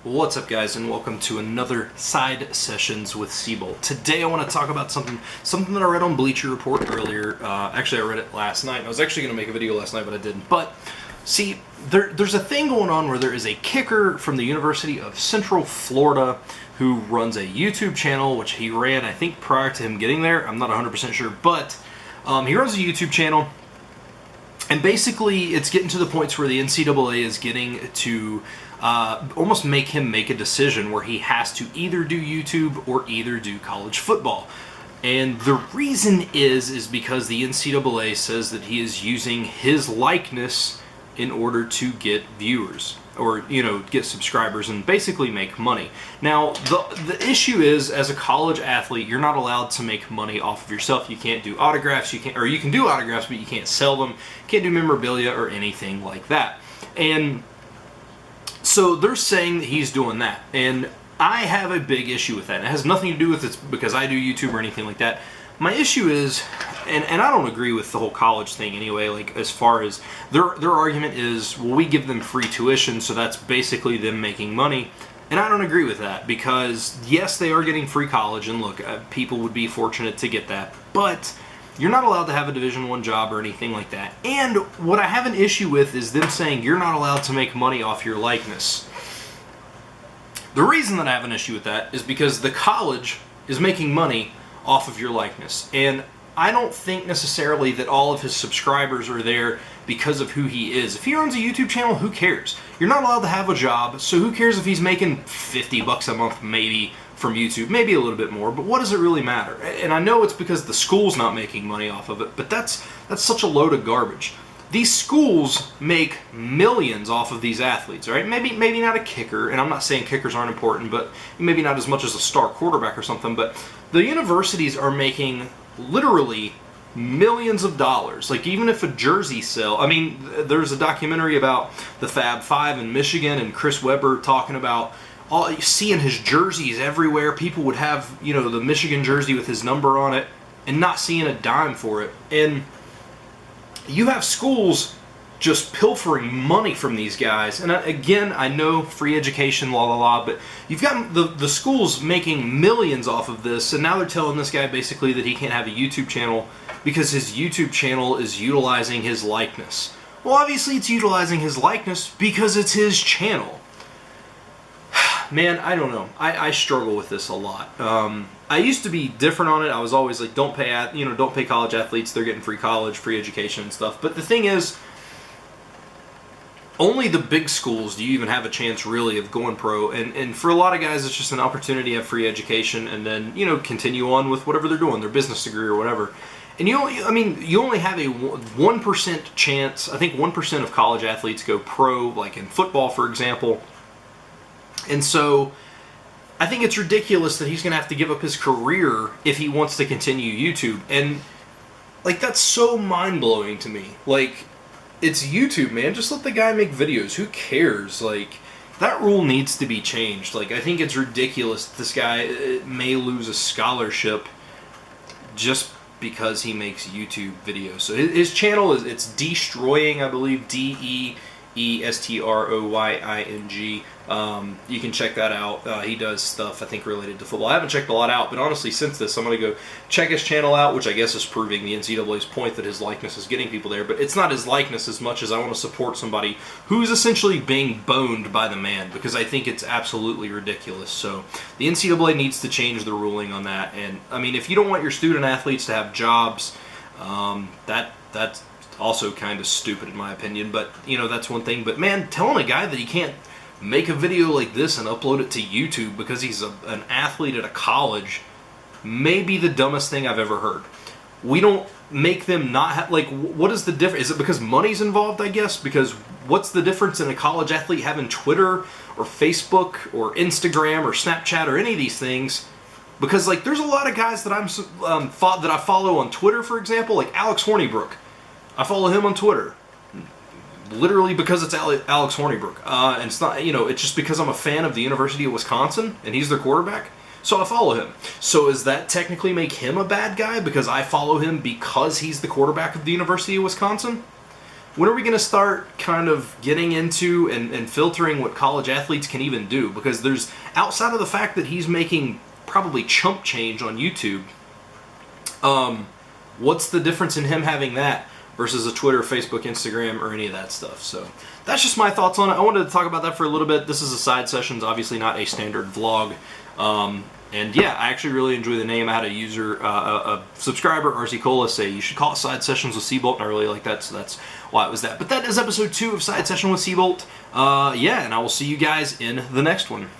What's up, guys, and welcome to another Side Sessions with Seabolt. Today I want to talk about something that I read on Bleacher Report earlier. Actually, I read it last night. I was actually going to make a video last night, but I didn't. But, see, there's a thing going on where there is a kicker from the University of Central Florida who runs a YouTube channel, which he ran, I think, prior to him getting there. I'm not 100% sure, but he runs a YouTube channel. And basically, it's getting to the points where the NCAA is getting to almost make him make a decision where he has to either do YouTube or either do college football. And the reason is because the NCAA says that he is using his likeness in order to get viewers or, get subscribers and basically make money. Now, the issue is, as a college athlete, you're not allowed to make money off of yourself. You can't do autographs, you can do autographs, but you can't sell them, can't do memorabilia or anything like that. And so they're saying that he's doing that, and I have a big issue with that. It has nothing to do with it because I do YouTube or anything like that. My issue is, and I don't agree with the whole college thing anyway, like as far as their argument is, well, we give them free tuition, so that's basically them making money. And I don't agree with that because, yes, they are getting free college, and look, people would be fortunate to get that, but you're not allowed to have a Division I job or anything like that. And what I have an issue with is them saying you're not allowed to make money off your likeness. The reason that I have an issue with that is because the college is making money off of your likeness. And I don't think necessarily that all of his subscribers are there because of who he is. If he runs a YouTube channel, who cares? You're not allowed to have a job, so who cares if he's making 50 bucks a month maybe from YouTube, maybe a little bit more, but what does it really matter? And I know it's because the school's not making money off of it, but that's such a load of garbage. These schools make millions off of these athletes, right? Maybe not a kicker, and I'm not saying kickers aren't important, but maybe not as much as a star quarterback or something, but the universities are making literally millions of dollars. Like, even if a jersey sale, I mean, there's a documentary about the Fab Five in Michigan and Chris Webber talking about seeing his jerseys everywhere. People would have, the Michigan jersey with his number on it and not seeing a dime for it. And you have schools just pilfering money from these guys. And again, I know free education, la la la, but you've got the schools making millions off of this, and now they're telling this guy basically that he can't have a YouTube channel because his YouTube channel is utilizing his likeness. Well, obviously it's utilizing his likeness because it's his channel. Man, I don't know. I struggle with this a lot. I used to be different on it. I was always like, don't pay college athletes. They're getting free college, free education and stuff. But the thing is, only the big schools do you even have a chance really of going pro. And for a lot of guys, it's just an opportunity to have free education and then, continue on with whatever they're doing, their business degree or whatever. And you only have a 1% chance. I think 1% of college athletes go pro, like in football, for example. And so I think it's ridiculous that he's going to have to give up his career if he wants to continue YouTube. And, like, that's so mind-blowing to me. Like, it's YouTube, man. Just let the guy make videos. Who cares? Like, that rule needs to be changed. Like, I think it's ridiculous that this guy may lose a scholarship just because he makes YouTube videos. So his channel it's Destroying, I believe, DEESTROYING. You can check that out. He does stuff, I think, related to football. I haven't checked a lot out, but honestly, since this, I'm going to go check his channel out, which I guess is proving the NCAA's point that his likeness is getting people there. But it's not his likeness as much as I want to support somebody who's essentially being boned by the man, because I think it's absolutely ridiculous. So the NCAA needs to change the ruling on that. And, I mean, if you don't want your student athletes to have jobs, that's also kind of stupid in my opinion. But, that's one thing. But, man, telling a guy that he can't make a video like this and upload it to YouTube because he's an athlete at a college may be the dumbest thing I've ever heard. We don't make them not have, like, what is the difference? Is it because money's involved, I guess? Because what's the difference in a college athlete having Twitter or Facebook or Instagram or Snapchat or any of these things? Because, like, there's a lot of guys that that I follow on Twitter, for example, like Alex Hornibrook. I follow him on Twitter literally because it's Alex Hornibrook. And it's not, it's just because I'm a fan of the University of Wisconsin and he's their quarterback. So I follow him. So does that technically make him a bad guy because I follow him because he's the quarterback of the University of Wisconsin? when are we going to start kind of getting into and filtering what college athletes can even do? Because there's, outside of the fact that he's making probably chump change on YouTube, what's the difference in him having that versus a Twitter, Facebook, Instagram, or any of that stuff? So that's just my thoughts on it. I wanted to talk about that for a little bit. This is a side sessions, obviously not a standard vlog. And yeah, I actually really enjoy the name. I had a user, a subscriber, RZ Cola, say you should call it Side Sessions with Seabolt, and I really like that, so that's why it was that. But that is episode 2 of Side Session with Seabolt. Yeah, and I will see you guys in the next one.